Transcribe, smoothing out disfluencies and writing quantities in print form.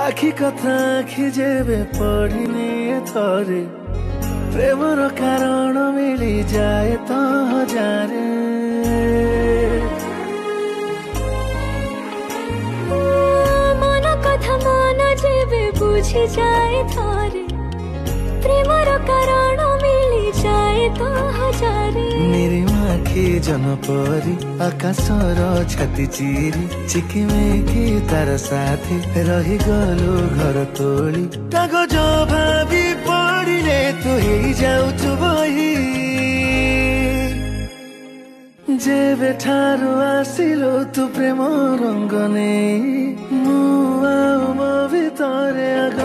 आखि कथा आखि जेबे पढ़िने थरे प्रेमर कारण मिली जाए तो हजारे मन कथा मन जेबे बुझी जाए थरे प्रेमर कारण मिली जाए तो हजारे मेरी माखी जनपरी आकाशर छाती चिरी चिकिमेकी तार साथी रही गलु घर तोली कागज भावी पड़िले तू ही जाउछु बही जेबे ठारू आसिलो तू प्रेम रंग नै मु आउ मो भितरे आग